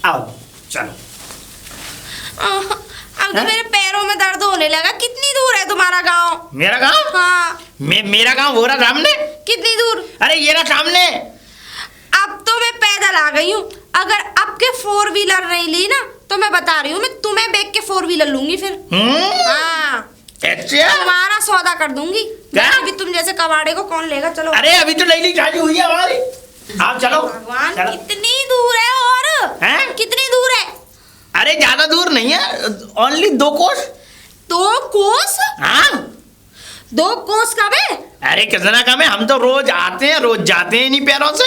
आओ चलो। अंकल मेरे पैरों में दर्द होने लगा। कितनी दूर है तुम्हारा गांव? मेरा गांव? हाँ। मेरा गांव वो रहा सामने। कितनी दूर? अरे ये रहा सामने। अब तो मैं पैदल आ गई हूँ। अगर अब के 4 व्हीलर नहीं ली ना तो मैं बता रही हूँ, मैं तुम्हें बेच के 4 व्हीलर लूंगी फिर। हाँ अच्छा, तुम्हारा सौदा कर दूंगी। क्या? अभी तुम जैसे कबाड़े को कौन लेगा? चलो। अरे अभी तो लैली शादी हुई है हमारी। आप चलो। भगवान चलो। कितनी दूर है? और हैं? कितनी दूर है? अरे ज्यादा दूर नहीं है, ओनली 2 कोस। 2 कोस? हाँ 2 कोस कब है? अरे कितना कम है, हम तो रोज आते हैं रोज जाते हैं नहीं पैरों से।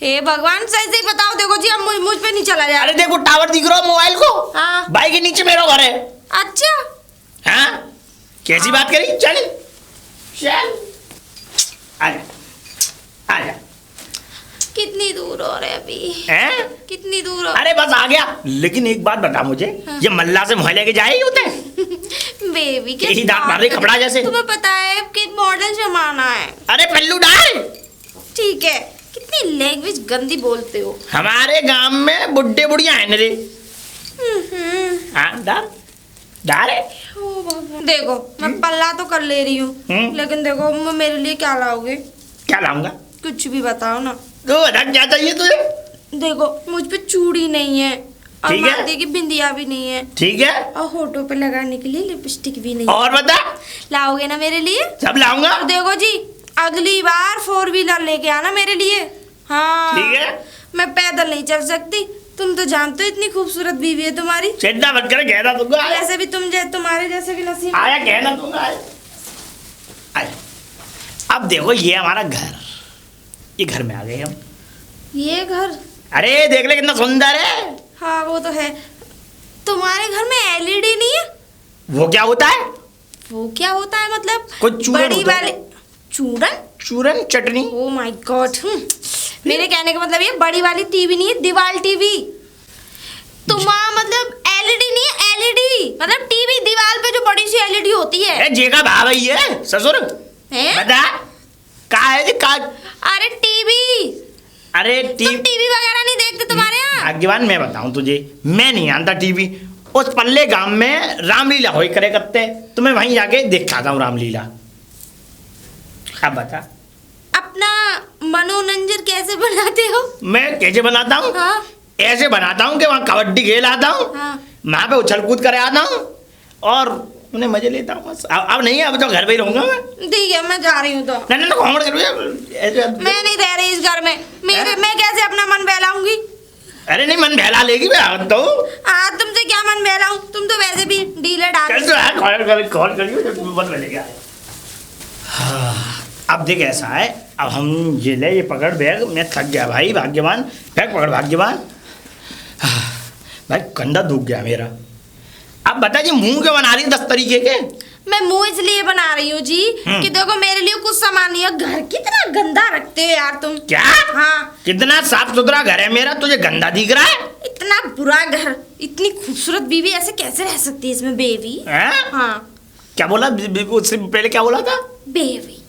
हे भगवान सही सही बताओ। देखो जी, अब मुझ पे नहीं चला जाए। अरे देखो टावर दिख रहा है मोबाइल को। हाँ। बाइक के नीचे मेरा घर है। अच्छा हाँ कैसी बात करी? चल चल आजा आजा। कितनी दूर हो रहे अभी? हैं? कितनी दूर हो? अरे बस आ गया। लेकिन एक बात बता मुझे, हाँ। ये मल्ला से मोहल्ले के जाए होते बेबी के यही दांत मार रही कपड़ा जैसे। तुम्हें पता है कि मॉडर्न जमाना है। अरे पल्लू डाल। ठीक है, कितनी लैंग्वेज गंदी बोलते हो। हमारे गांव में बुड्ढे बुढ़िया है रे। हाँ डाल डाल। ओ भगवान। देखो मैं पल्ला तो कर ले रही हूँ, लेकिन देखो मेरे लिए क्या लाओगे? क्या लाऊंगा? कुछ भी बताओ ना। तो बता क्या चाहिए तुझे? देखो मुझ पे चूड़ी नहीं है और ठीक है। माथे की बिंदिया भी नहीं है ठीक है। और होठों पे लगाने के लिए लिपस्टिक भी नहीं और बता। है। लाओगे ना मेरे लिए? सब लाऊंगा। और देखो जी, अगली बार 4 व्हीलर लेके आना मेरे लिए। हाँ ठीक है। मैं पैदल नहीं चल सकती। तुम तो जानते हो इतनी खूबसूरत बीवी है तुम्हारी। चिंता मत कर, कहना दूंगा। आया। वैसे भी तुम्हारे जैसे भी नसीब। आया कहना दूंगा। आया। अब देखो ये हमारा घर, ये घर में आ गए हम। ये घर? अरे देख ले कितना सुंदर है। हाँ वो तो है। तुम्हारे घर में एलईडी नहीं है? वो क्या होता है? वो क्या होता है मतलब? कुछ चूरन बड़ी होता है। वाली चूरन? चूरन चटनी। Oh my God. मेरे कहने का मतलब ये बड़ी वाली टीवी नहीं है, दीवार टीवी। तुम्हारा मतलब एलईडी नहीं है, एलईडी मतलब टीवी दीवार पे जो बड़ी सी एलईडी होती है। अरे जेका भाई है ससुर। हैं? बता का है जी का? अरे टीवी। अरे तुम टीवी वगैरह नहीं देखते तुम्हारे यहाँ? भाग्यवान मैं बताऊं तुझे, मैं नहीं जानता टीवी। उस पल्ले गांव में रामलीला होई करे करते, तो मैं वहीं जाके देख आता हूँ रामलीला। अब बता अपना मनोरंजन कैसे बनाते हो? मैं कैसे बनाता हूँ? हाँ। ऐसे बनाता हूँ कि वहाँ कबड्डी खेल आता हूँ। हाँ। वहाँ पे उछल कूद करे आता हूँ और उन्हें मजे लेता हूँ बस। अब नहीं, अब तो घर पे ही रहूंगा मैं। ठीक है मैं जा रही हूँ तो। नहीं नहीं घूमड़ करूँ ऐसे। मैं नहीं रह रही इस घर में। मैं कैसे अपना मन बहलाऊंगी? अरे नहीं मन बहला लेगी मैं तो। हाँ तुमसे क्या मन बहलाऊं? तुम तो वैसे भी डीले डाल। चल तो यार कॉल करियो जब बंद मिलेगा। अब देख ऐसा है, अब हम ये ले, ये पकड़ बैग। मैं थक गया भाई। भाग्यवान बैग पकड़ भाग्यवान। भाई कंधा दुख गया मेरा। अब बता जी मुंह क्यों बना रही 10 तरीके के? मैं मुंह इसलिए बना रही हूँ जी कि देखो मेरे लिए कुछ सामान नहीं है। घर कितना गंदा रखते हो यार तुम। क्या? हाँ। कितना साफ सुथरा घर है मेरा, तुझे गंदा दिख रहा है? इतना बुरा घर, इतनी खूबसूरत बीवी ऐसे कैसे रह सकती है इसमें? बेबी। हाँ। क्या बोला? उससे पहले क्या बोला था? बेबी।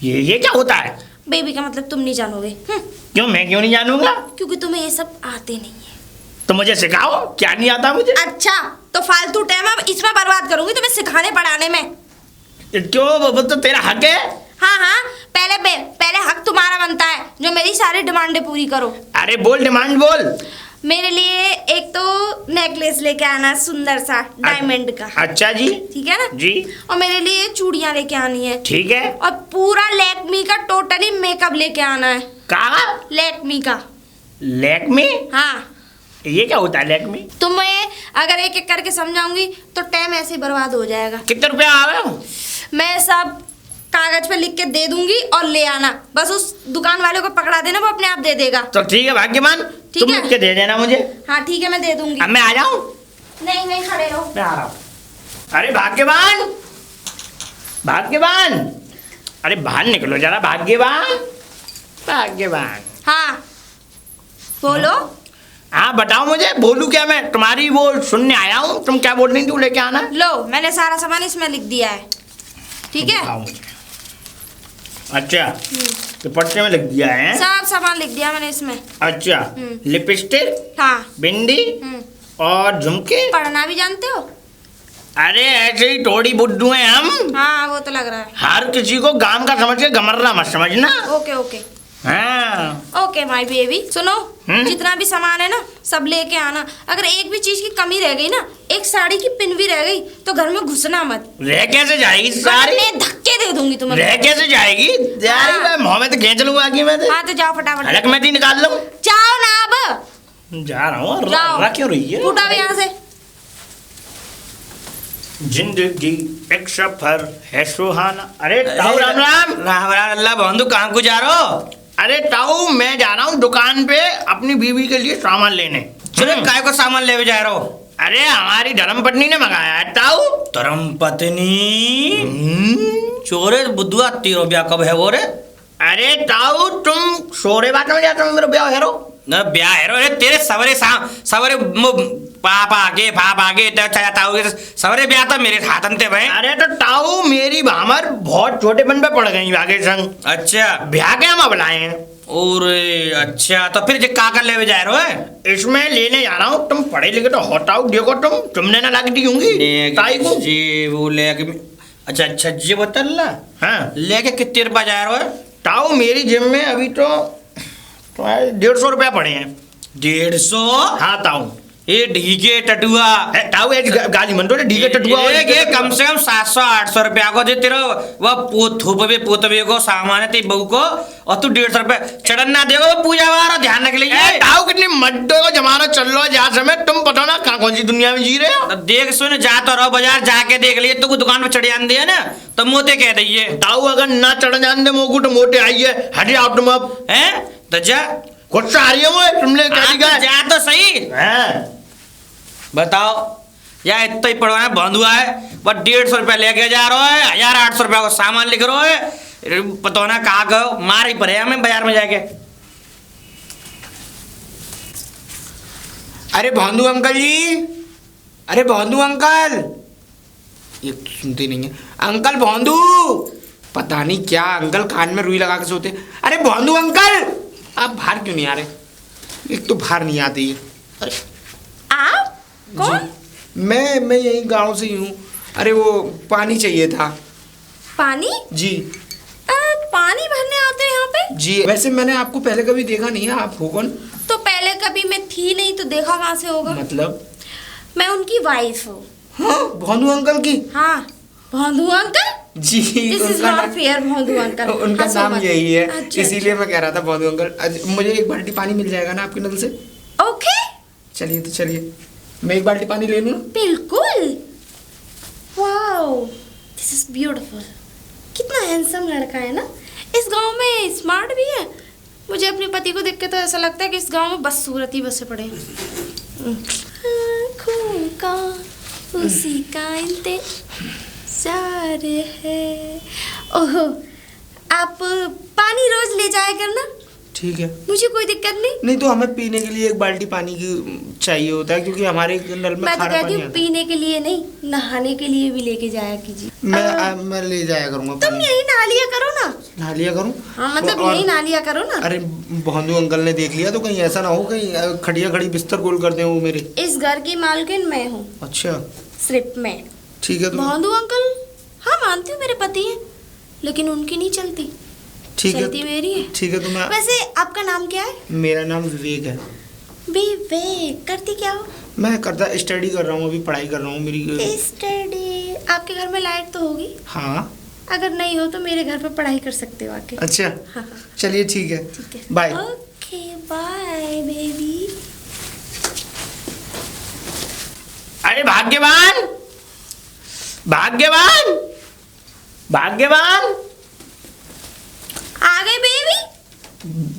ये क्या होता है? बेबी का मतलब तुम नहीं जानोगे। क्यों? मैं क्यों नहीं जानूंगा? क्योंकि तुम्हें ये सब आते नहीं है। तो मुझे सिखाओ, क्या नहीं आता मुझे। अच्छा तो फालतू टाइम अब इसमें बर्बाद करूंगी तुम्हें सिखाने पढ़ाने में। क्यों? वो तो तेरा हक है। हाँ हाँ पहले हक तुम्हारा बनता है जो मेरी सारी डिमांडें पूरी करो। अरे बोल, डिमांड बोल। मेरे लिए एक तो नेकलेस लेके आना सुंदर सा डायमंड का। अच्छा जी। ठीक है ना जी। और मेरे लिए चूड़ियां लेके आनी है। ठीक है। और पूरा लैक्मी का टोटली मेकअप लेके आना है। कहा? लैक्मी का। लैक्मी? हाँ। ये क्या होता है लैक्मी? तुम्हें अगर एक एक करके समझाऊंगी तो टाइम ऐसे ही बर्बाद हो जाएगा। कितने रुपया आ रहे हो? मैं सब कागज पे लिख के दे दूंगी और ले आना। बस उस दुकान वाले को पकड़ा देना, वो अपने आप दे देगा। तो ठीक है भाग्यवान, तुम है? लिख के दे देना मुझे। हाँ ठीक है मैं दे दूंगी। अब मैं आ जाऊं? नहीं खड़े रहो। मैं आ रहा हूँ। अरे भाग्यवान, भाग्यवान, अरे बाहर निकलो जरा। भाग्यवान, भाग्यवान। हाँ बोलो। हाँ बताओ मुझे, बोलूं क्या मैं? तुम्हारी वो सुनने आया हूँ, तुम क्या बोल रही थी लेके आना। लो मैंने सारा सामान इसमें लिख दिया है। ठीक है। दिखाओ मुझे। अच्छा, तो पर्चे में लिख दिया है। सब सामान लिख दिया मैंने इसमें। अच्छा, लिपस्टिक, हाँ। बिंदी और झुमके। पढ़ना भी जानते हो? अरे ऐसे ही थोड़ी बुड्ढू हैं हम। हाँ वो तो लग रहा है। हर किसी को गांव का समझ के गमरना मत समझना। ओके ओके हाँ। Okay my baby. सुनो, जितना भी सामान है ना सब लेके आना। अगर एक भी चीज की कमी रह गई ना, एक साड़ी की पिन भी रह गई तो घर में घुसना मत। रह कैसे जाएगी सारी? मैं धक्के दे दूंगी तुम्हें। रह कैसे जाएगी? यार मैं मुंह में तो खींच लूंगा आगे मैं। हाँ तो जाओ फटाफट। हलक में निकाल लूं। जाओ ना अब। जा रहा हूँ। जाओ। क्यों रही है? उठा भी यहाँ से। जिंदगी एक सफर है सुहाना। अरे ताऊ राम राम। राम राम अल्लाह बंधु कहाँ को जा रहे हो? अरे ताऊ मैं जा रहा हूँ दुकान पे अपनी बीवी के लिए सामान लेने। चलो काय को सामान ले जा रहे हो? अरे हमारी धर्मपत्नी ने मंगाया है ताऊ। धर्म पत्नी चोरे बुद्धुआ तेरो ब्याह कब है वो रे? अरे ताऊ तुम सोरे बात में जाते हो मेरे ब्याह हेरो। न ब्याह है रे तेरे सवरे पापा आगे भाप आगे ताऊ सवरे ब्याह तो मेरे हाथ अंते भाई। अरे तो ताऊ मेरी भामर बहुत छोटे बन पे पड़ गई आगे संग। अच्छा ब्याह के हम बुलाए हैं। और अच्छा तो फिर का कर ले जा रहे हो? इसमें लेने जा रहा हूँ। तुम पढ़े लिखे तो होताऊ देखो तुमने ना लग दी होंगी ताई को। जी वो लेके अच्छा जी बता। हाँ लेके कितने रुपया जा रहे हो? ताऊ मेरी जेब में अभी तो 150 रुपया पड़े हैं। 150? हाँ ताऊ। ये ढीके टटुआ ताऊ गाली मन तो ढीके टटुआ ये कम से कम 700-800 रुपया को दे तेरा वह पोतवे को सामान है तेरी बहू को और तू 150 रुपया चढ़न ना देगा वो पूजा वाला ध्यान रख लीजिए। ताऊ कितनी मड्डो का जमाना चल रहा है जहाँ समय तुम पता ना कौन सी दुनिया में जी रहे हो। तो देख सुन जा तो रहो बाजार जाके देख लिए तो दुकान पे चढ़ जान दिया ना तो मोते कह दइए। ताऊ अगर ना चढ़ जान दे मोकू तो मोटे आइए हट जाओ तुम अब। हैं तो जा गुस्सा आ रही है वो तुमने क्या जा तो सही। बताओ या इतना ही पड़वाना बंद हुआ है बस 150 रुपया लेके जा रहा है 1800 रुपया को सामान लिख रहा है पता ना कहा गयो मार ही पड़े हमें बाजार में जाके। अरे भांडू अंकल जी, अरे भांडू अंकल, ये तो सुनते नहीं है। अंकल भांडू, पता नहीं क्या अंकल कान में रुई लगा के सोते। अरे भांडू अंकल, आप बाहर क्यों नहीं आ रहे? एक तो बाहर नहीं आते ये। अरे आप कौन? मैं यही गांव से ही हूँ। अरे वो पानी चाहिए था। पानी? जी पानी भरने आते हैं यहाँ पे? जी वैसे मैंने आपको पहले कभी देखा नहीं है। आप हो कौन? तो पहले कभी मैं थी नहीं तो देखा कहाँ से होगा? मतलब मैं उनकी वाइफ हूँ। हाँ भांडू अंकल की? हाँ Bhandu uncle ji this is not fair Bhandu uncle. उनका नाम यही है। अच्छा, इसीलिए मैं कह रहा था भांडू अंकल। मुझे एक बाल्टी पानी मिल जाएगा ना आपके नल से? ओके चलिए तो चलिए मैं एक बाल्टी पानी ले लूँ। बिल्कुल। Wow this is beautiful. कितना हैंडसम लड़का है ना। इस गांव में स्मार्ट भी है। मुझे अपने पति को देख के तो ऐसा लगता है कि इस गांव में बस सूरत ही बसे पड़े हैं। आँखों का उसी का इंतजार है। ओहो आप पानी रोज ले जाया करना। ठीक है मुझे कोई दिक्कत नहीं। नहीं तो हमें पीने के लिए एक बाल्टी पानी की चाहिए होता है क्योंकि हमारे नल में मैं तो खारा कहती पानी हूँ आता है। पीने के लिए नहीं नहाने के लिए भी लेके जाया कीजिए। मैं ले जाया करूँगा तुम पानी। यही नहा लिया करो ना। नहा लिया करूँ? हाँ मतलब और- यही नहा लिया करो ना। अरे भांडू अंकल ने देख लिया तो कहीं ऐसा ना हो कहीं खड़िया खड़ी बिस्तर गोल कर दें वो मेरे। इस घर की मालकिन मैं हूँ अच्छा सिर्फ मैं। ठीक है तो भांडू अंकल हाँ मानती हूँ मेरे पति हैं लेकिन उनकी नहीं चलती। ठीक है चलती मेरी है। ठीक है तो मैं वैसे आपका नाम क्या है? मेरा नाम विवेक है। विवेक। करती क्या हो? मैं करता स्टडी कर रहा हूँ अभी पढ़ाई कर रहा हूँ मेरी। स्टडी। आपके घर में लाइट तो होगी? हाँ अगर नहीं हो तो मेरे घर पे पढ़ाई कर सकते हो आके। अच्छा हाँ। चलिए ठीक है ठीक है बाय। Okay bye baby. अरे भाग्यवान भाग्यवान भाग्यवान आ गए बेबी।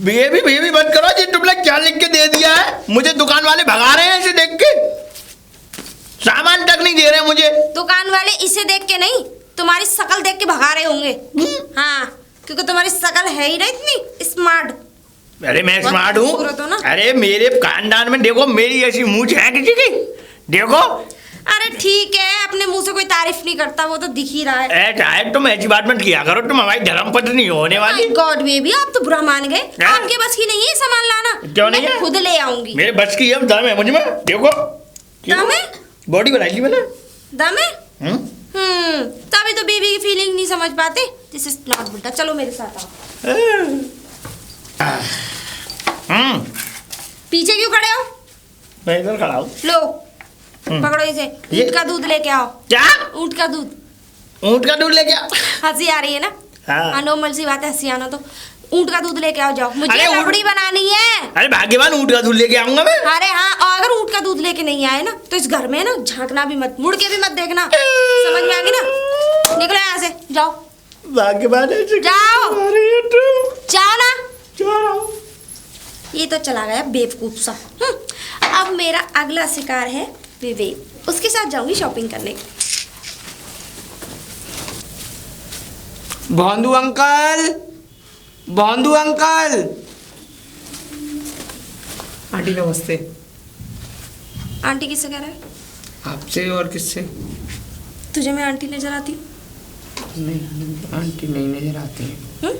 बेबी बेबी बंद करो जी। तुमने क्या लिख के दे दिया है? मुझे दुकान वाले भगा रहे हैं इसे देख के। सामान तक नहीं दे रहे मुझे। दुकान वाले इसे देख के नहीं तुम्हारी शकल देख के भगा रहे होंगे। हाँ क्योंकि तुम्हारी शकल है ही ना इतनी स्मार्ट। अरे मैं बहुत स्मार्ट हूँ। खूबसूरत हो ना। अरे मेरे खानदान में देखो मेरी ऐसी मूंछ है किसी की? देखो अरे ठीक है, अपने मुंह से कोई तारीफ नहीं करता, वो तो दिख ही रहा है। चाहे तुम ऐसी बात मत किया करो, तुम हमारी धर्म पत्नी होने वाली। गॉड बेबी, आप तो बुरा मान गए। क्या? आपके बस की नहीं है सामान लाना। क्यों नहीं मैं है? खुद ले आऊंगी। मेरे बस की है, दम है मुझ में, देखो दम है? बॉडी बनाई ली मैंने। दम है? हम्म? तभी तो बेबी की फीलिंग नहीं समझ पाते। This is not good. चलो मेरे साथ आओ। पीछे क्यों खड़े हो? मैं इधर खड़ा हूँ। लो पकड़ो इसे। ऊँट का दूध लेके आओ। क्या? ऊँट का दूध। ऊँट का दूध लेके आ। हंसी आ रही है ना? हाँ। नॉर्मल सी बात है हंसी आना। तो ऊँट का दूध लेके आओ, जाओ। मुझे अरे ऊँट- रबड़ी बनानी है। अरे भाग्यवान, ऊँट का दूध लेके आऊंगा मैं। अरे हाँ, और अगर ऊँट का दूध लेके नहीं आए ना तो इस घर में ना झांकना भी मत, मुड़ के भी मत देखना। समझ में आ गई ना? निकलो यहाँ से, जाओ भाग्यवान ऐसे जाओ। आ रही है तू। जाओ ना। जा रहा हूँ। ये तो चला गया बेवकूफ सा। अब मेरा अगला शिकार है विवेक। उसके साथ जाऊंगी शॉपिंग करने। भोंदू अंकल, भोंदू अंकल। आंटी नमस्ते। आंटी किससे कह रहा है? आपसे और किससे? तुझे मैं आंटी नजर आती हूँ? नहीं, आंटी नहीं नजर आती है।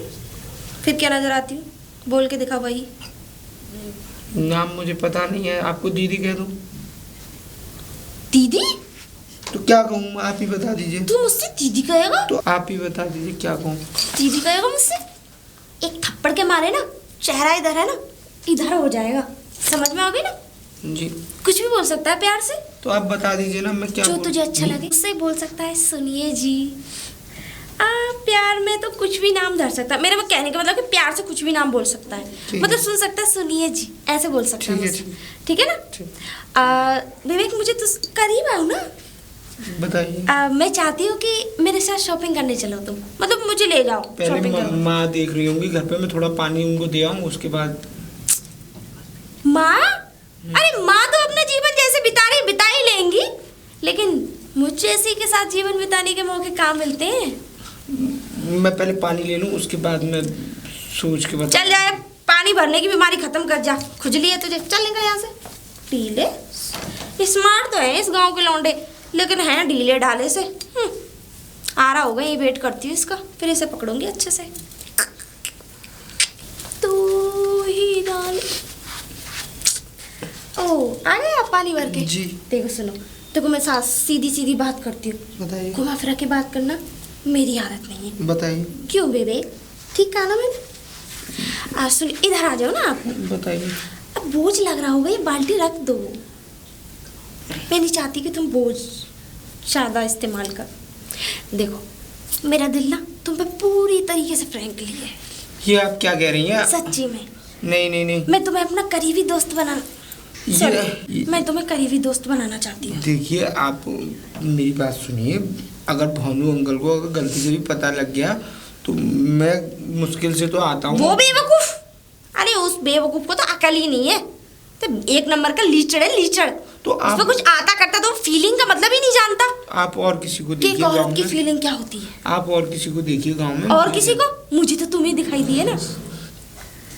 फिर क्या नजर आती हूँ? बोल के दिखा वही। नाम मुझे पता नहीं है, आपको दीदी कह दूं? दीदी? तो क्या कहूँ, आप ही बता दीजिए। तू मुझसे दीदी कहेगा? तो आप ही बता दीजिए क्या कहूँ। दीदी कहेगा मुझसे? एक थप्पड़ के मारे ना चेहरा इधर है ना, इधर हो जाएगा। समझ में आ गई ना? जी। कुछ भी बोल सकता है प्यार से, तो आप बता दीजिए ना, मैं क्या जो बोलूं? तुझे अच्छा लगे उससे बोल सकता है। सुनिए जी, प्यार में तो कुछ भी नाम धर सकता है। मेरे में कहने का मतलब कि प्यार से कुछ भी नाम बोल सकता है। ठीक मतलब है। सुन सकता है सुनिए जी, ऐसे बोल सकता है ठीक है, मुझसे। ठीक है ना? ठीक। विवेक, मुझे तो करीब आओ ना। बताइए। मैं चाहती हूँ कि मेरे साथ शॉपिंग करने चलो तुम। मतलब मुझे ले जाओ पहले शॉपिंग करने। माँ देख रही होंगी घर पे, मैं थोड़ा पानी उनको दे आऊँ, उसके बाद। माँ? अरे माँ तो अपना जीवन जैसे बिता ही लेंगी, लेकिन मुझ जैसी के साथ जीवन बिताने के मौके कहाँ मिलते हैं? मैं पहले पानी ले लूँ, उसके बाद मैं सोच के बता। चल जाए, पानी भरने की बीमारी खत्म कर जा। खुजली है तुझे, चल निकल यहाँ से। ढीले स्मार्ट तो है इस गांव के लौंडे, लेकिन हैं ढीले ढाले से। आ रहा होगा, ये वेट करती हूँ इसका, फिर इसे पकड़ूंगी अच्छे से। तू ही डाल। ओ आ गए आप पानी भर के? जी। देखो सुनो, देखो मैं सास सीधी सीधी बात करती हूँ, बताइए। घुमा फिरा के बात करना मेरी आदत नहीं है। बताइए। क्यों बेबे? ठीक कहा ना मैंने? सुन, इधर आ जाओ ना आप। बताइए। अब बोझ लग रहा होगा, ये बाल्टी रख दो। मैं नहीं चाहती कि तुम बोझ ज़्यादा इस्तेमाल कर। देखो मेरा दिल ना तुम पे पूरी तरीके से फ्रैंकली है। ये आप क्या कह रही हैं? सच्ची में नहीं नहीं नहीं। मैं तुम्हें अपना करीबी दोस्त बनाना ये- मैं तुम्हें करीबी दोस्त बनाना चाहती हूँ। देखिए, आप मेरी बात सुनिए। अगर भानु अंकल को अगर गलती से भी पता लग गया तो मैं मुश्किल से तो आता हूँ। वो बेवकूफ? अरे उस बेवकूफ को तो अकल ही नहीं है। तो एक नंबर का लीचड़ है, लीचड़। तो आप- उसमें कुछ आता करता तो फीलिंग का मतलब ही नहीं जानता आप और किसी को कि देखिए एक गाँव औरत की में। फीलिंग क्या होती है। आप और किसी को देखिए गांव में। और किसी को? मुझे तो तुम्हें दिखाई दिए ना।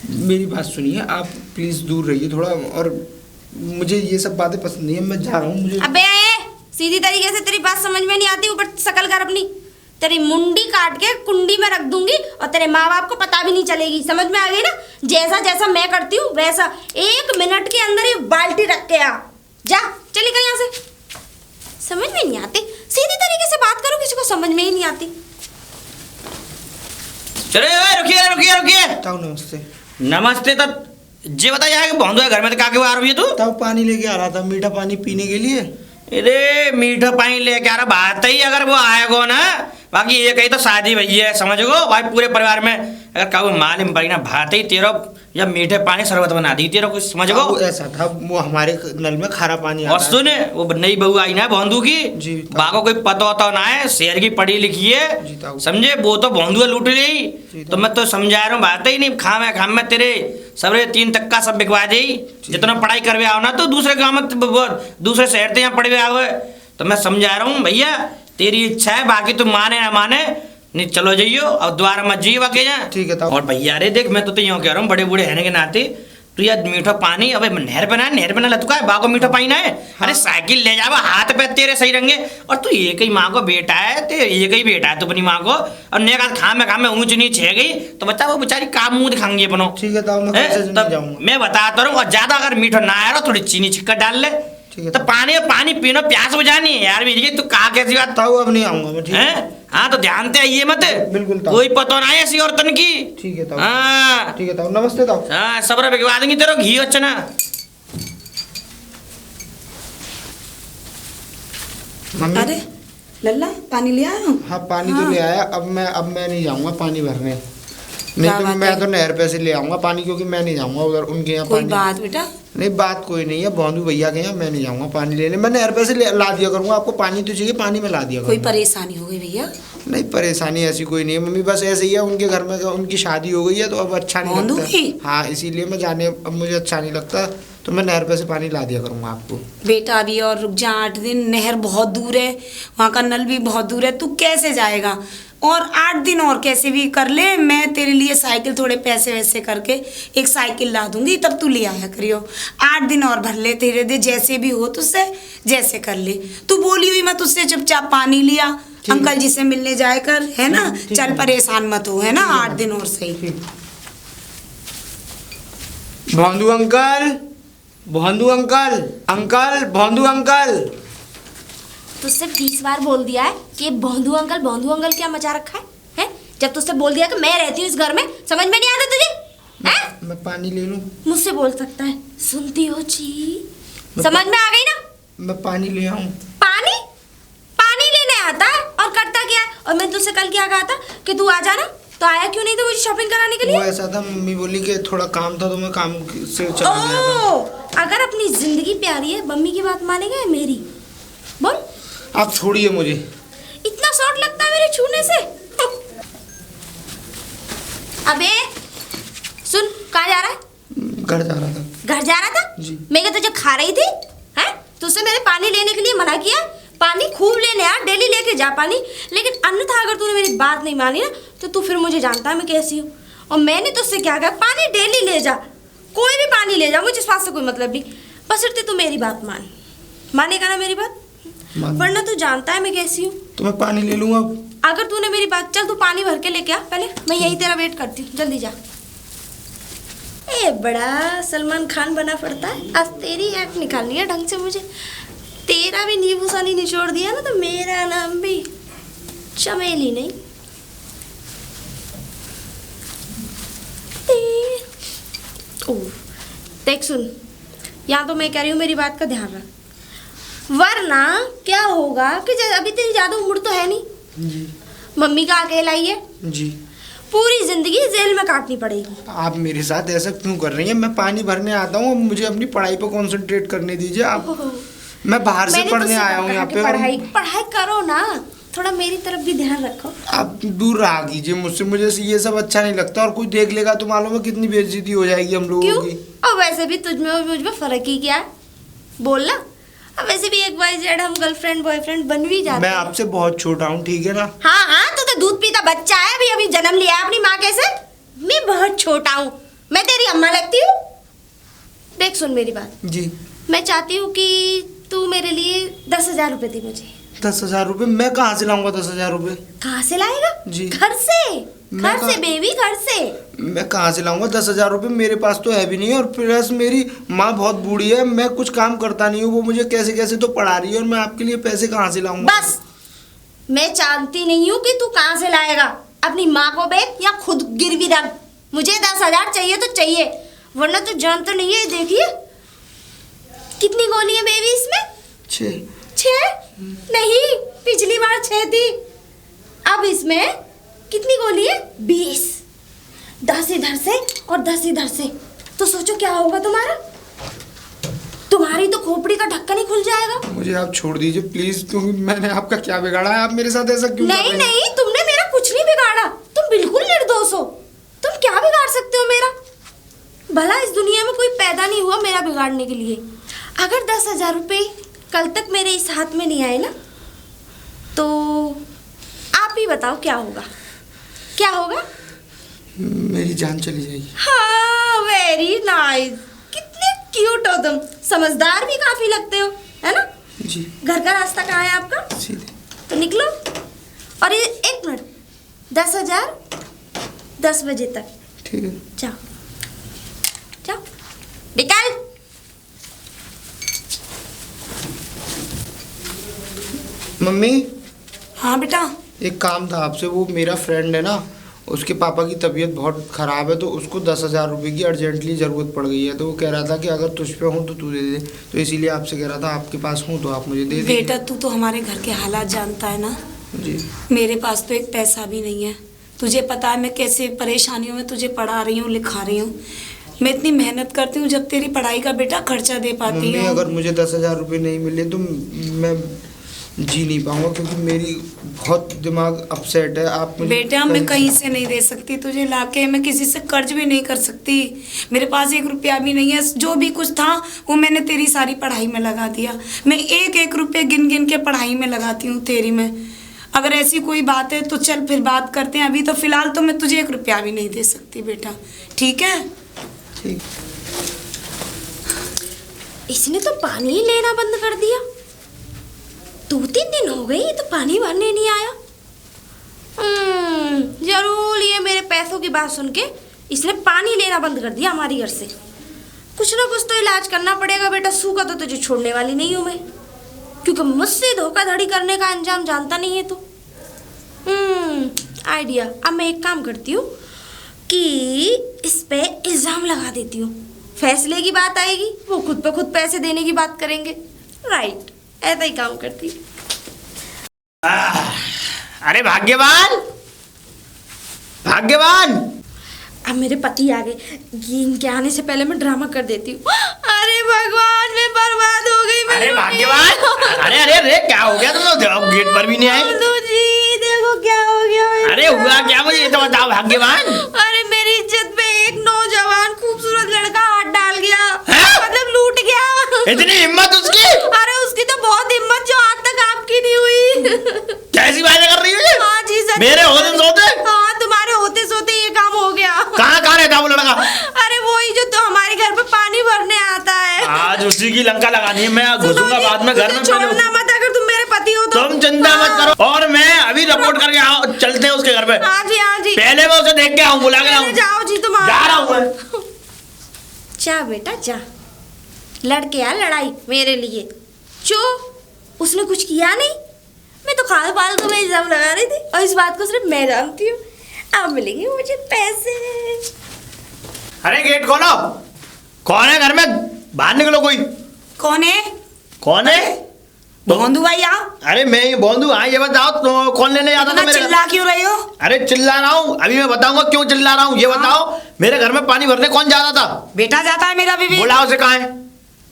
मेरी बात सुनिए, आप प्लीज दूर रहिए थोड़ा। और मुझे ये सब बातें पसंद नहीं है, मैं जा रहा हूँ। मुझे अबे सीधी तरीके से तेरी बात समझ में नहीं आती, ऊपर शकल कर अपनी। तेरी मुंडी काट के कुंडी में रख दूंगी और तेरे माँ बाप को पता भी नहीं चलेगी। समझ में आ गई ना? जैसा जैसा मैं करती हूँ वैसा। 1 मिनट के अंदर ही बाल्टी रख के आ जा। चली गई यहाँ से। समझ में नहीं आती, सीधी तरीके से बात करो, किसी को समझ में ही नहीं आती। चले रुकिए रुकिए रुकिए। ताऊ नमस्ते। नमस्ते। तो जे बताइए यहाँ के भौंदू है घर में, तो का आ रही है तू? ताऊ पानी लेके आ रहा था, मीठा पानी पीने के लिए। अरे मीठा पानी लेके आ रहा, बात ही अगर वो आएगो ना, बाकी ये कही तो शादी भई है, समझ गो भाई। पूरे परिवार में अगर कहूँ मालिम पड़ी ना, भात ही तेरो या मीठे पानी शरबत बना दी तेरो, कुछ समझ गो। ताऊ ऐसा था, वो हमारे नल में खारा पानी और आता है। सुन, वो नई बहू आई ना भौंदू की, जी। बाको कोई पता होता ना है, शहर की पढ़ी लिखी जी, है, ताऊ। समझे। वो तो भौंदू लूट ली। जी, तो मैं तो समझा रहा हूँ, बात ही नहीं। खाम में तेरे सबरे 3 तक्का सब बिकवा दी। जितना पढ़ाई करवे आओ ना, तो दूसरे गाँव में दूसरे शहर से यहाँ पढ़वे आओ। तो मैं समझा रहा हूँ भैया, तेरी इच्छा है, बाकी तुम माने ना माने नहीं, चलो जाइयो और द्वार मत जाइए बाकी जा। ठीक है ताऊ। और भैया रे देख, मैं तो यूँ कह रहा हूँ, बड़े बूढ़े रहने के नाते तू यार मीठा पानी अबे नहर पे ना लतका है बाको मीठा पानी ना है। अरे साइकिल ले जावा हाथ पे तेरे सही रहेंगे। और तू एक ही माँ को बेटा है, ते एक ही बेटा है तू अपनी माँ को। और ने कहा खाम में ऊंच नीच है गई तो बच्चा वो बेचारी काम मुंह दिखाएंगे अपनो। ठीक है ताऊ, मैं हैं? कैसे नहीं जाऊंगा। मैं बताता रहूँ, और ज्यादा अगर मीठा ना आया थोड़ी चीनी छिक्कर डाल ले। ठीक है तो पानी पीनो, प्यास बुझानी है यार मेरी। तू कहा कैसी बात ताऊ, अब नहीं आऊंगा मैं। ठीक है, है? हाँ तो ध्यान से आइए मत। बिल्कुल ताऊ। कोई पता ना है ऐसी औरतन की। ठीक है ताऊ। हाँ ठीक है ताऊ, नमस्ते ताऊ। हाँ सब्र भिजवा देंगी तेरे घी और चना। मम्मी। अरे लल्ला पानी ले आया हूँ। हाँ पानी तो ले आया। अब मैं नहीं जाऊंगा पानी भरने। नहीं तो बात मैं है? तो नहर पे से ले आऊंगा पानी, क्योंकि मैं नहीं जाऊंगा उधर उनके यहाँ कोई पानी। बात बेटा? नहीं बात कोई नहीं है, भानु भैया के यहाँ मैं नहीं जाऊंगा पानी लेने। मैं नहर पे से ला दिया करूंगा। आपको पानी तो चाहिए, पानी में ला दिया कोई करूंगा। परेशानी हो गई भैया? नहीं परेशानी ऐसी कोई नहीं है मम्मी, बस ऐसे ही है। उनके घर में उनकी शादी हो गई है तो अब अच्छा नहीं भानु लगता की? है। हाँ इसीलिए मैं जाने, अब मुझे अच्छा नहीं लगता, तो मैं नहर पे से पानी ला दिया करूंगा आपको। बेटा अभी और रुक जा 8 दिन। नहर बहुत दूर है, वहाँ का नल भी बहुत दूर है, तू कैसे जाएगा? और 8 दिन और कैसे भी कर ले, मैं तेरे लिए साइकिल थोड़े पैसे वैसे करके एक साइकिल ला दूंगी, तब तू ले आया करियो। 8 दिन और भर ले तेरे दे, जैसे भी हो तुझसे जैसे कर ले। तू बोली हुई मैं तुझसे चुपचाप पानी लिया, अंकल जी से मिलने जाए कर, है ना? चल परेशान मत हो, है ना? 8 दिन और सही। भोंदू अंकल, भोंदू अंकल, अंकल भोंदू अंकल। तुझसे 20 बार बोल दिया है कि ये भोंदू अंकल क्या मचा रखा है? हैं? जब तुझसे बोल दिया कि मैं रहती हूँ इस घर में, समझ में नहीं आता तुझे? हैं? मैं पानी ले लूं? मुझसे बोल सकता है, सुनती हो जी? समझ में आ गई ना? मैं पानी ले आऊं? पानी लेने आता है और करता क्या है? और मैं तुझसे कल क्या कहा था कि तू आ जाना, तो आया क्यों नहीं? तो मुझे शॉपिंग कराने के वो लिए। ऐसा था, मम्मी बोली कि थोड़ा काम था तो मैं काम से चला गया था। ओ, अगर अपनी जिंदगी प्यारी है, मम्मी की बात मानेगा या मेरी? बोल। आप छोड़िए मुझे। इतना शॉर्ट लगता है मेरे छूने से? अबे सुन, कहाँ जा रहा है? घर जा रहा था। घर जा रहा था? जी। मैं क्या तुझे खा रही थी? हैं? तुझसे मैंने पानी लेने के लिए मना किया। पानी खूब लेने आ, डेली लेके जा पानी। लेकिन अन्यथा अगर तूने मेरी बात नहीं मानी ना, तो तू फिर मुझे जानता है मैं कैसी हूँ। और मैंने तुझसे क्या कहा? पानी डेली ले जा, कोई भी पानी ले जा, मुझे इस बात से कोई मतलब नहीं। बस सिर्फ तू मेरी बात मानेगा ना मेरी बात? वरना तू जानता है मैं कैसी हूँ। तो मैं पानी ले लूंगा अब। अगर तूने मेरी बात, चल तू पानी भर के लेके आ पहले, मैं यही तेरा वेट करती हूँ, जल्दी जा। ए बड़ा सलमान खान बना पड़ता है, आज तेरी एक्ट निकालनी है ढंग से मुझे। तेरा भी नींबू सानी निचोड़ दिया ना, तो मेरा नाम भी चमेली नहीं। देख सुन, यहाँ तो मैं कह रही हूँ मेरी बात का ध्यान रख, वरना क्या होगा कि अभी तेरी ज्यादा उम्र तो है नहीं। जी। मम्मी का अकेला ही है, जी। पूरी जिंदगी जेल में काटनी पड़ेगी। आप मेरे साथ ऐसा क्यों कर रही हैं? मैं पानी भरने आता हूँ, मुझे अपनी पढ़ाई पर कंसंट्रेट करने दीजिए आप। मैं बाहर से मैंने पढ़ने तुझसे आया कब हूँ कहा यहाँ कि पे। पढ़ाई करो ना, थोड़ा मेरी तरफ भी ध्यान रखो। आप दूर रहा कीजिए मुझसे, मुझे ये सब अच्छा नहीं लगता। और कोई देख लेगा तो मालूम है कितनी बेइज्जती हो जाएगी हम लोगों क्यों? की। और वैसे भी तुझ में और मुझ में फर्क ही क्या है? बोलना। अब वैसे भी XYZ हम गर्लफ्रेंड बॉयफ्रेंड बन भी जाते मैं हैं। आपसे बहुत छोटा हूँ, ठीक है ना? हाँ हाँ, तू तो दूध पीता बच्चा है, अभी अभी जन्म लिया है अपनी माँ के से। मैं बहुत छोटा हूँ, मैं तेरी अम्मा लगती हूँ। देख सुन मेरी बात, जी। मैं चाहती हूँ कि तू मेरे लिए 10,000 रुपए दे मुझे। 10,000 रुपये? मैं कहाँ से लाऊंगा 10,000 रुपये? कहाँ से लाएगा? जी। घर से, मैं घर से बेबी, घर से। मैं कहाँ से लाऊंगा 10,000 रुपये? मेरे पास तो है भी नहीं। और प्लस मेरी माँ बहुत बूढ़ी है, मैं कुछ काम करता नहीं हूँ, वो मुझे कैसे कैसे तो पढ़ा रही है, और मैं आपके लिए पैसे कहाँ से लाऊंगा? बस मैं जानती नहीं हूँ कि तू कहाँ से लाएगा। अपनी माँ को बेच या खुद गिरवी रख। मुझे 10,000 चाहिए तो चाहिए, वरना तू जान तो नहीं है। देखिए कितनी गोली है बेबी इसमें? 6 नहीं, पिछली बार 6 थी, अब इसमें कितनी गोली है? 20। 10 इधर से और 10 इधर से, तो सोचो क्या होगा तुम्हारा? तुम्हारी तो खोपड़ी का ढक्कन ही खुल जाएगा। मुझे आप छोड़ दीजिए प्लीज, क्योंकि मैंने आपका क्या बिगाड़ा है? आप मेरे साथ ऐसा क्यों कर नहीं रही हैं? नहीं, तुमने मेरा कुछ नहीं बिगाड़ा, तुम बिल्कुल निर्दोष हो। तुम क्या बिगाड़ सकते हो मेरा? भला इस दुनिया में कोई पैदा नहीं हुआ मेरा बिगाड़ने के लिए। अगर 10,000 रुपये कल तक मेरे इस हाथ में नहीं आए ना, तो आप ही बताओ क्या होगा? क्या होगा? मेरी जान चली जाएगी। हाँ, वेरी नाइस। क्यूट हो तुम, समझदार भी काफी लगते हो, है ना? जी घर का रास्ता कहाँ है आपका? सीधे। तो निकलो। और ये 1 मिनट, 10,000 10 बजे तक। ठीक है। जाओ जाओ, निकल। मम्मी हाँ बेटा। एक काम था आपसे, वो मेरा फ्रेंड है ना, उसके पापा की तबीयत बहुत ख़राब है, तो उसको 10,000 रुपये की अर्जेंटली ज़रूरत पड़ गई है, तो वो कह रहा था कि अगर तुझ पे हूँ तो तू दे दे, तो इसीलिए आपसे कह रहा था आपके पास हूँ तो आप मुझे दे दे। बेटा तू तो हमारे घर के हालात जानता है ना। जी मेरे पास तो एक पैसा भी नहीं है। तुझे पता है मैं कैसे परेशानियों में तुझे पढ़ा रही हूँ, लिखा रही हूँ। मैं इतनी मेहनत करती हूँ जब तेरी पढ़ाई का बेटा खर्चा दे पाती मम्मी, हूँ। अगर मुझे 10,000 रुपये नहीं मिले तो मैं जी नहीं पाऊंगा, क्योंकि मेरी बहुत दिमाग अपसेट है। आप मुझे बेटा मैं कहीं से नहीं दे सकती तुझे लाके, मैं किसी से कर्ज भी नहीं कर सकती। मेरे पास 1 रुपया भी नहीं है। जो भी कुछ था वो मैंने तेरी सारी पढ़ाई में लगा दिया। मैं 1-1 रुपये गिन गिन के पढ़ाई में लगाती हूँ तेरी में। अगर ऐसी कोई बात है तो चल फिर बात करते हैं। अभी तो फिलहाल तो मैं तुझे 1 रुपया भी नहीं दे सकती बेटा, ठीक है? ठीक। इसने तो पानी ही लेना बंद कर दिया। 2-3 दिन हो गए ये तो पानी भरने नहीं आया। जरूर ये मेरे पैसों की बात सुन के इसने पानी लेना बंद कर दिया हमारी घर से। कुछ ना कुछ तो इलाज करना पड़ेगा बेटा, सूखा तो तुझे छोड़ने वाली नहीं हूँ मैं, क्योंकि मुझसे धोखाधड़ी करने का अंजाम जानता नहीं है तू। आइडिया। अब मैं एक काम करती हूँ कि इस पे इल्जाम लगा देती हूँ। फैसले की बात आएगी वो खुद पे खुद पैसे देने की बात करेंगे। राइट, ऐसा ही काम करती हूँ। अरे भाग्यवान, भाग्यवान। अब मेरे पति आ गए, इनके आने से पहले मैं ड्रामा कर देती हूँ। अरे भगवान, मैं बर्बाद हो गई। अरे भाग्यवान, अरे अरे अरे क्या हो गया? तुम गेट पर भी नहीं आए। जी देखो क्या हो गया मेरे अरे हुआ क्या, मुझे ये तो बताओ भाग्यवान। अरे मेरी इज्जत पे एक नौजवान खूबसूरत लड़का हाथ डाल गया, हैं? मतलब लूट गया। इतनी हिम्मत उसकी? अरे उसकी तो बहुत हिम्मत जो आज तक आपकी नहीं हुई। कैसी बातें कर रही है? हाँ जी सच। मेरे होते सोते? हाँ, तुम्हारे होते सोते ये काम हो गया। कहाँ कहाँ रहता वो लड़का? अरे वही जो तो हमारे घर पे पानी भरने आता है। आज उसी की लंका लगानी है। मैं घुसूंगा बाद में घर में। छोड़ना मत, अगर तुम मेरे पति हो तो। तुम चिंता मत करो, और मैं अभी रिपोर्ट करके आओ, चलते हैं उसके घर पे। हाँ जी हाँ जी। पहले मैं उसे देख के आऊँ, बुला के आऊँ। जाओ जी, तुम जा रहा हूँ मैं। जा बेटा जा, लड़के आ लड़ाई मेरे लिए। जो उसने कुछ किया नहीं, मैं तो खाल फालतू में इल्जाम लगा रही थी, और इस बात को सिर्फ मैं जानती हूँ। अब मिलेंगे मुझे पैसे। अरे गेट खोलो। कौन है घर में? बाहर निकलो। कोई कौन है? कौन है? भोंदू भाई आप? अरे मैं ही बोंदू। हाँ ये बताओ तो कौन लेने जाता था इतना मेरे घर? चिल्ला क्यों रहे हो? अरे चिल्ला रहा हूँ, अभी मैं बताऊंगा क्यों चिल्ला रहा हूँ। ये बताओ मेरे घर में पानी भरने कौन जाता था? बेटा जाता है मेरा बीवी। बुलाओ उसे। कहाँ है?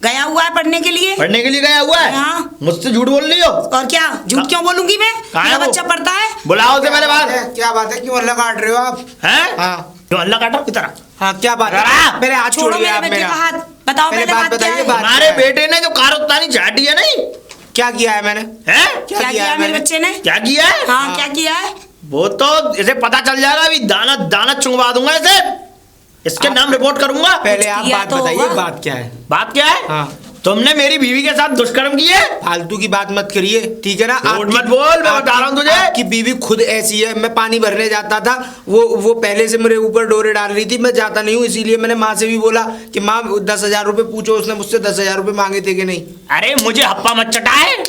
गया हुआ है पढ़ने के लिए। पढ़ने के लिए गया हुआ है? हाँ। मुझसे झूठ बोल रही हो? और क्या झूठ क्यों बोलूंगी मैं? कहाँ है मेरा वो? बच्चा पढ़ता है। बुलाओ उसे मेरे पास। क्या बात है, क्यों अल्लाह काट रहे हो आप? हैं? हाँ क्यों अल्लाह काटो की तरह? हाँ क्या बात जरा। है? मेरे हाथ छोड़ो छोड़िए मेरे आप बच्चे मेरा। का हाथ। बताओ पहले पहले बात बात क्या बताइए, है? बात हमारे क्या है? बेटे ने जो कारस्तानी झाटी है नहीं, क्या किया है मैंने? हैं? क्या किया है मेरे बच्चे ने? क्या किया है? हाँ क्या किया है? वो तो इसे पता चल जाएगा। अभी दाना दाना चुंगवा दूंगा इसे। इसके नाम रिपोर्ट करूंगा। पहले आप किया बात तो बताइए, होगा। बात क्या है? बात क्या है? हाँ। तुमने मेरी बीवी के साथ दुष्कर्म किए। फालतू की बात मत करिए, ठीक है ना? झूठ मत बोल, मैं बता रहा हूँ तुझे। आपकी बीवी खुद ऐसी है। मैं पानी भरने जाता था, वो पहले से मेरे ऊपर डोरे डाल रही थी। मैं जाता नहीं हूँ, इसीलिए मैंने माँ से भी बोला कि माँ 10,000 रुपये पूछो। उसने मुझसे 10,000 रुपये मांगे थे कि नहीं। अरे मुझे हप्पा मत चटाए।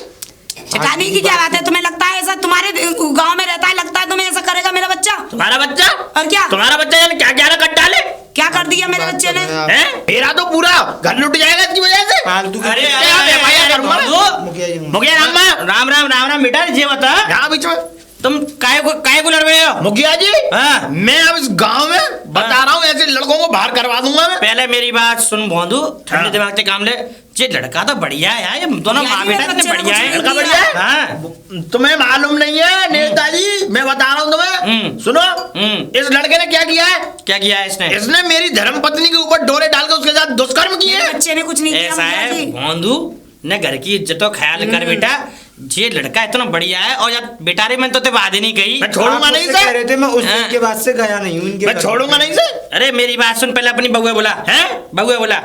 चटाने की क्या बात है? तुम्हें लगता है ऐसा? तुम्हारे गांव में रहता है, लगता है तुम्हें ऐसा करेगा मेरा बच्चा? तुम्हारा बच्चा? और क्या? तुम्हारा बच्चा यानी क्या क्या कर डाले? क्या कर दिया मेरे बच्चे ने? हैं? मेरा तो पूरा घर लुट जाएगा इसकी वजह से। फालतू की अरे FIR करूंगा मैं। मुखिया जी, मुखिया राम राम राम राम राम बेटा, ये बता यहाँ बीच में तुम काहे को लड़ रहे हो? मुखिया जी, हाँ। मैं अब इस गांव में बता रहा हूँ, ऐसे लड़कों को बाहर करवा दूंगा मैं। पहले मेरी बात सुन भोंदू, ठंडे हाँ। दिमाग से काम ले। ये लड़का तो बढ़िया है यार, ये दोनों यार, माँ ये बेटा मेरे इतने बच्चे ने बढ़िया कुछ है। नहीं लड़का बढ़िया है? हाँ। तुम्हें मालूम नहीं है नेताजी, मैं बता रहा हूँ तुम्हें। सुनो, इस लड़के ने क्या किया है? क्या किया है इसने? इसने मेरी धर्म पत्नी के ऊपर डोरे डाल के उसके साथ दुष्कर्म किए। मेरे बच्चे ने कुछ नहीं किया ऐसा मुखिया है जी। भोंदू ने घर की इज्जतों ख्याल कर बेटा। ये लड़का इतना बढ़िया है, और यार बेटारे मैं तो ते बात ही नहीं कही। मैं छोड़ूंगा आप नहीं उससे कह से। रहे थे, मैं उस दिन हाँ। के बाद से गया नहीं हूँ इनके मैं घर। छोड़ूंगा नहीं से। अरे मेरी बात सुन, पहले अपनी बउआ बोला है, बउआ बोला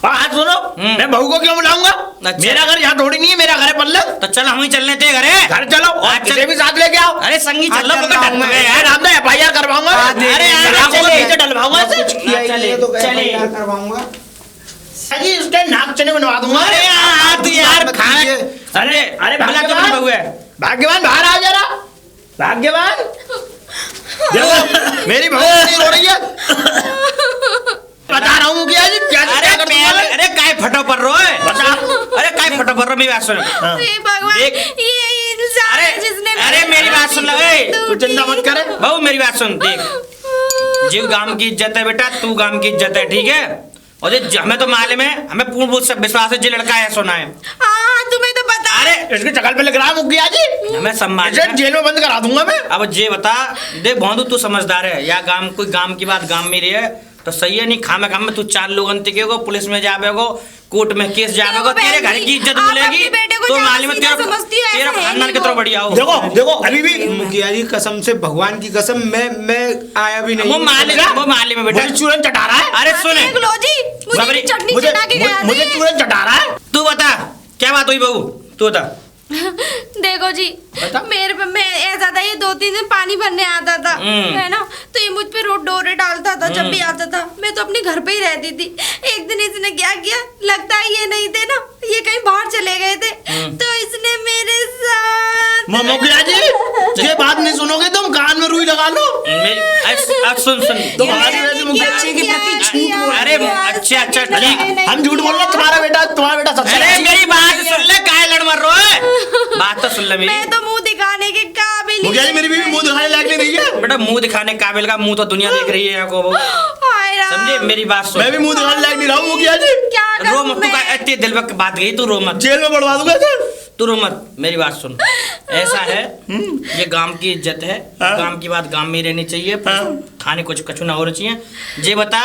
और आज सुनो, मैं बहू को क्यों बुलाऊंगा? अच्छा। मेरा घर यहाँ थोड़ी नहीं है, मेरा घर है पल्ले। तो चल हम ही चलने थे घरे। घर चलो और आज किसे भी साथ लेके आओ। अरे संगी चल लो चल पकड़ रहा हूं मैं। डर यार आप FIR करवाऊंगा। अरे यार, आपको चले। पीछे डलवाऊंगा इसे। कुछ किया ही नहीं है तो चले। FIR करवाऊंगा। अजी उसके नाक चने बनवा दूंगा। अरे यार तू यार मत खाना। कीजिए। अरे अरे बुला के भाग्यवान। बहू है। भाग्यवान बाहर आ जरा। भाग्यवान देखो मेरी बहू नहीं रो रही है। बता रहा हूँ मुखिया जी क्या अरे कर दूंगा मैं। अरे काय फटो पर रो है। बता। अरे काय फटो पर रो, मेरी बात सुन। हे भगवान, देख। ये इंसान अरे है जिसने अरे मेरी बात सुन ले। तू चिंता मत करे। बहू मेरी बात सुन, देख जीव गांव की इज्जत है बेटा, तू गांव की इज्जत है, ठीक है। और ये हमें तो मालूम है, हमें पूर्ण रूप से विश्वास है, जो लड़का है सोना है। हाँ तुम्हें तो पता है। अरे इसकी चकल पे लग रहा है मुखिया जी। हमें सम्मान इसे जेल में बंद करा दूंगा मैं। अब ये बता, देख भौंदू तू समझदार है, या गांव कोई गांव की बात गांव में रही है तो सही है, नहीं खामे खामे तू 4 लोग अंतिकेगो, पुलिस में जावेगो, कोर्ट में केस जावेगो, तेरे घर की इज्जत आप मिलेगी। अपने बेटे को तो ज्यादा मालूम है सीधा तेरा समझती हो, ऐसा तेरा है खानदान नहीं कितना वो। बढ़िया हो। देखो देखो अभी भी मुखिया जी कसम से, भगवान की कसम, मैं आया भी नहीं। वो मालूम है बेटा। मुझे चूरन चटा रहा है। अरे सुन, देख लो जी, मुझे बाबरी, चटनी मुझे चटा के गया मुझे था चूरन चटा रहा है। तू बता क्या बात हुई बहू, तू बता। देखो जी, बता। मेरे पे मैं ऐसा था, ये 2-3 दिन पानी भरने आता था, है ना, तो ये मुझ पे रोड डोरे डालता था जब भी आता था। मैं तो अपने घर पे ही रहती थी। एक दिन इसने क्या किया, लगता है ये नहीं थे ना, ये कहीं बाहर चले गए थे, तो इसने मेरे साथ मुखिया जी ये बात नहीं सुनोगे तुम, कान में रुई लगा लो। सुन सुन तुम ये हमारी मैंने वजह से मुखिया क्या जी के किया, प्रति झूठ किया, बोल अरे किया, अच्छा अच्छा नहीं, ठीक। नहीं, हम झूठ बोल रहे हैं, तुम्हारा बेटा सच अरे मेरी बात सुन ले, काहे लड़ मर रहे हो? बात तो सुन ले मेरी। मैं तो मुंह दिखाने के काबिल ही मुखिया जी मेरी बीवी मुंह दिखाने लायक नहीं रही है। बेटा मुंह दिखाने के काबिल का मुंह तो दुनिया देख रही है को। हाय राम। समझे मेरी बात सुन। मैं भी मुंह दिखाने लायक नहीं रहा हूँ मुखिया जी। क्या रो करूं मत, तू का मैं? इतनी दिल में बात गई, तू रो मत, जेल में बढ़वा दूंगा सर। तू रो मत, मेरी बात सुन। ऐसा है, ये गांव की इज्जत है, हाँ। गांव की बात गांव में ही रहनी चाहिए, हाँ। थाने कुछ कछु ना होना चाहिए। जे बता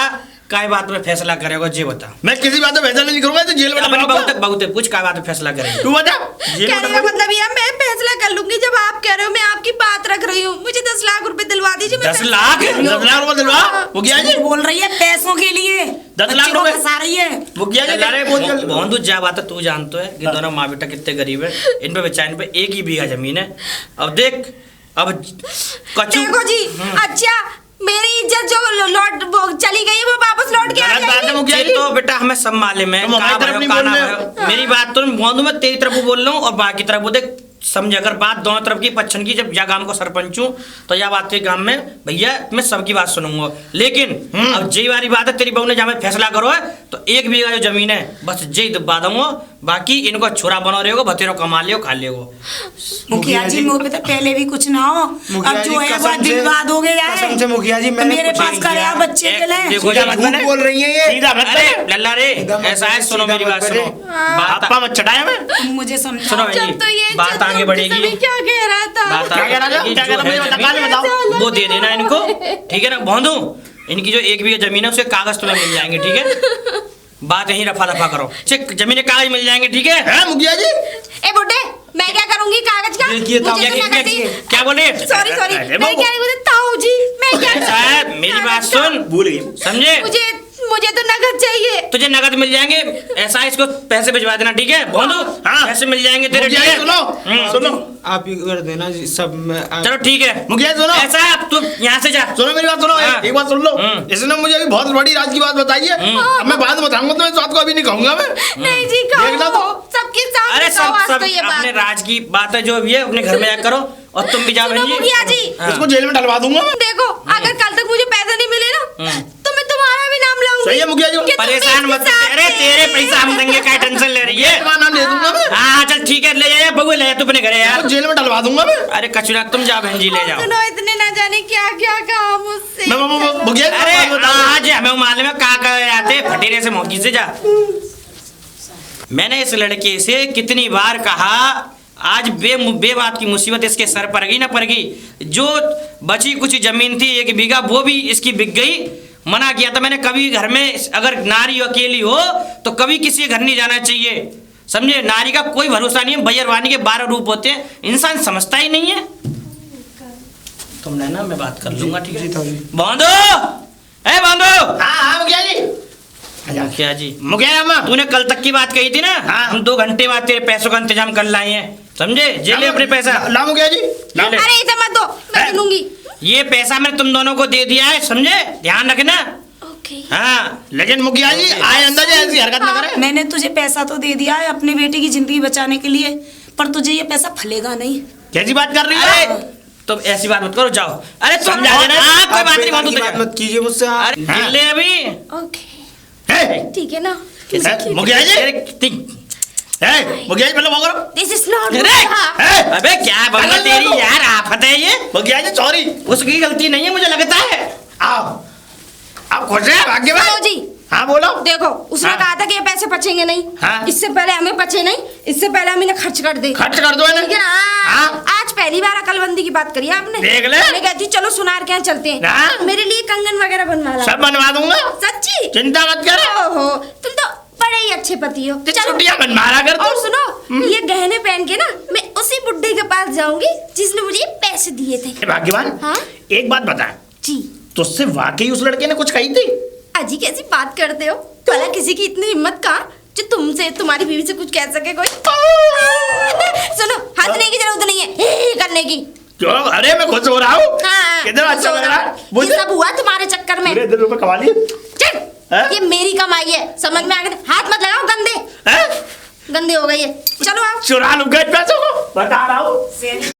काय बात में फैसला करेगा, जे बता। मैं किसी बात में फैसला नहीं करूंगा, तो जेल में अपनी डलवाऊंगा। बहुत पूछ काय बात में फैसला करेगा। तू बता जेल में कहने का डलवा- मतलब ये है, मैं फैसला कर लूंगी जब आप कह रहे हो। मैं आपकी बात रख रही हूँ, मुझे 10 लाख रुपए दिलवा दीजिए। मैं 10 फैसला लाख? कर लूंगी। 10 लाख रुपए दिलवा मुखिया जी। झूठ बोल रही है पैसों के लिए, 10 लाख बच्चे को रुपए। फंसा रही है। मुखिया जी अरे बहुत जल्द- बहुत जा बात है, तू जानतो है कि दोनों माँ बेटा कितने गरीब है। इन पे बेचारे इन पे 1 ही बीघा जमीन है। अब देख, अब कचू देखो जी, अच्छा मेरी इज्जत जो लौट वो चली गई है, वो वापस लौट के आ गलत बात है जाएगी। मुखिया ये जी। तो बेटा हमें सब मालूम है। तुम हमारी कहाँ तरफ भयो, नहीं कहाँ बोल ना रहे हो। भयो। मेरी बात तो बोंदू मैं तेरी तरफ बोल रहा हूँ और बाकी तरफ वो देख समझ। अगर बात दोनों तरफ की पच्छन की, जब या गांव को सरपंच हूँ तो या बात के गांव में भैया मैं सबकी बात सुनूंगा। लेकिन अब जी वाली बात है, तेरी बहू ने जहाँ में फैसला करो है तो 1 बीघा जो जमीन है बस जी दबा दूंगा, बाकी इनको छोरा बनो रहेगा, भतेरो कमा लियो खा लियो। मुखिया जी मुँह पे तो पहले भी कुछ ना हो, मुखिया अब जी, जो है वो कसम से- विवाद हो गया है। कसम से मुखिया जी, तो मैंने मेरे कुछ पास नहीं करे किया। आप बच्चे के लिए। देखो सीधा मत झूठ बने। बोल रही है ये। सीधा मत अरे बने। लल्ला रे, सीधा मत ऐसा है, बने, सुनो सीधा मेरी मत बात बने। सुनो। बात आपा मत चढ़ाया मैं। तुम मुझे सुनो समझाओ। भाई, जब तो ये बात इज्जत आगे होगी, बढ़ेगी। सभी क्या कह रहा था? बात क्या कह रहा था? आगे क्या कह रहा था? जो है मुझे जमीन, काल बताओ। वो दे देना इनको, ठीक है ना भौंदू। इनकी जो 1 बीघा जमीन है उसके कागज तुम्हें मिल जाएंगे, ठीक है। बात यही रफा दफा करो, ठीक, जमीन के कागज मिल जाएंगे, ठीक है। हैं मुखिया जी? ए बुड्ढे, मैं क्या करूंगी कागज का? देखिए, ताऊ, मुझे तो क्या- नकद क्या- ही- क्या बोले? सॉरी सॉरी, अरे मैं क्या नहीं बोली, ताऊ जी, मैं क्या ऐसा है, मेरी बात सुन, भूल गई। समझे। मुझे तो नकद चाहिए। तुझे नगद मिल जाएंगे, ऐसा है, इसको पैसे भिजवा देना, ठीक है भौंदू। हाँ। पैसे मिल जाएंगे तेरे, मुखिया ठीक जी है। सुनो सुनो आप ही कर देना जी, सब मैं चलो ठीक है, मुखिया जी सुनो ऐसा है, अब तू यहाँ से जा। सुनो मेरी बात सुनो। हाँ। एक बात सुन लो। इसने मुझे अभी बहुत बड़ी राज की बात बताई है। अब मैं बाद में बताऊंगा, तो इस बात को अभी नहीं कहूंगा मैं। नहीं जी, कहो देखना तो। सबके सामने अरे कहो सब आज सब तो ये अपने बात। राज की बात है, जो भी है अपने घर में जाकर करो। और तुम भी जाओ सुनो बहन जी। मुखिया जी, हाँ। इसको जेल में डलवा दूंगा मैं। देखो अगर कल तक मुझे पैसे नहीं मिले ना, तो मैं तुम्हारा भी नाम लाऊंगी। सही है मुखिया जी। कि तुम भी परेशान इसके मत, साथ अरे थे। तेरे पैसा हम देंगे, क्या टेंशन ले रही है। तुम्हारा नाम दे दूंगा मैं। हाँ चल ठीक है, ले जा बबू, ले जा तू अपने घरे यार। इसको जेल में डलवा दूंगा मैं। अरे कचुरा, तुम जाओ बहन जी, ले जाओ। सुनो, इतने ना जाने क्या क्या कहा मुझसे। मुखिया जी अरे बात बताओ। आज हमें मालूम है कहाँ कहाँ आते फटेरे से मौकी से जा। मैंने इस लड़के से कितनी बार कहा, आज बेबात की मुसीबत इसके सर पर गई ना पर गई। जो बची कुछ जमीन थी 1 बीघा, वो भी इसकी बिक गई। मना किया था मैंने, कभी घर में अगर नारी अकेली हो तो कभी किसी के घर नहीं जाना चाहिए, समझे। नारी का कोई भरोसा नहीं है, भैरवानी के 12 रूप होते हैं, इंसान समझता ही नहीं है। तुम ना मैं बात कर लूंगा, ठीक है। जी ताऊ जी। बांधो, ए बांधो। हाँ हाँ मुखिया जी। मुखिया जी मुखिया अम्मा तूने कल तक की बात कही थी ना, हाँ। हम 2 घंटे बाद तेरे पैसों का इंतजाम कर लाए हैं, समझे? जे ले अपने पैसा। ला मुखिया जी ला। ले। अरे इसे मत दो, मैं है? लूंगी। ये पैसा मैंने तुम दोनों को दे दिया है, समझे? ध्यान रखना। ओके। हाँ लेकिन मुखिया जी आए अंदर से ऐसी हरकत ना करें। मैंने तुझे पैसा तो दे दिया है अपने बेटे की जिंदगी बचाने के लिए, पर तुझे ये पैसा फलेगा नहीं। कैसी बात कर रही अरे है? तुम ऐसी बात मत करो, जाओ। अरे तुम समझा देना। हाँ, कोई बात नहीं, बेकार बहुत की बात दूर मत कीजिए मुझसे आप। अरे हाँ। ले अभी। ओके है? ठीक है ना। है? मुखिया जी है? मुखिया जी मतलब करो। दिस इज नॉट अरे है? अबे क्या बंगा अरे तेरी देखो। यार, आफत है ये। मुखिया जी सॉरी। उसकी गलती नहीं है, मुझे लगता है। आओ आप खुश हैं भाग्यवान? चलो जी। हाँ बोलो। देखो उसने हाँ। कहा था कि ये पैसे बचेंगे नहीं। हाँ। इससे पहले हमें बचे नहीं, इससे पहले हम इन्हें खर्च कर दे। खर्च कर दो इन्हें। ठीक है ना? हाँ। आज पहली बार अकलबंदी की बात करी आपने। देख ले। मैं कहती चलो सुनार के यहाँ चलते हैं। हाँ। मेरे लिए कंगन वगैरह बनवा ला। सब बनवा दूंगा, सच्ची? चिंता मत करो। ओहो तुम तो बड़े ही अच्छे पति हो। छुट्टियां बनवा कर और दो। सुनो ये गहने पहन के ना मैं उसी बुड्ढे के पास जाऊंगी जिसने मुझे ये पैसे दिए थे। भाग्यवान हाँ? एक बात बता, जी तुझसे वाकई उस लड़के ने कुछ कही थी? अजी कैसी बात करते हो? भला किसी की इतनी हिम्मत कहाँ जो तुमसे तुम्हारी बीवी से कुछ कह सके कोई? सुनो हंसने की जरूरत नहीं है, हे करने की। क्यों? अरे मैं खुश हो रहा हूँ। हाँ, कितना अच्छा लग रहा है ये मुझे। सब हुआ तुम्हारे चक्कर में। पूरे 10 रुपए कमा लिए। चल, हैं? ये मेरी कमाई है, समझ में आ गया? हाथ मत लगाओ, गंदे हैं? गंदे हो गई है। चलो आओ। चुरा लूंगा इन पैसों को, बता रहा हूँ। सेनी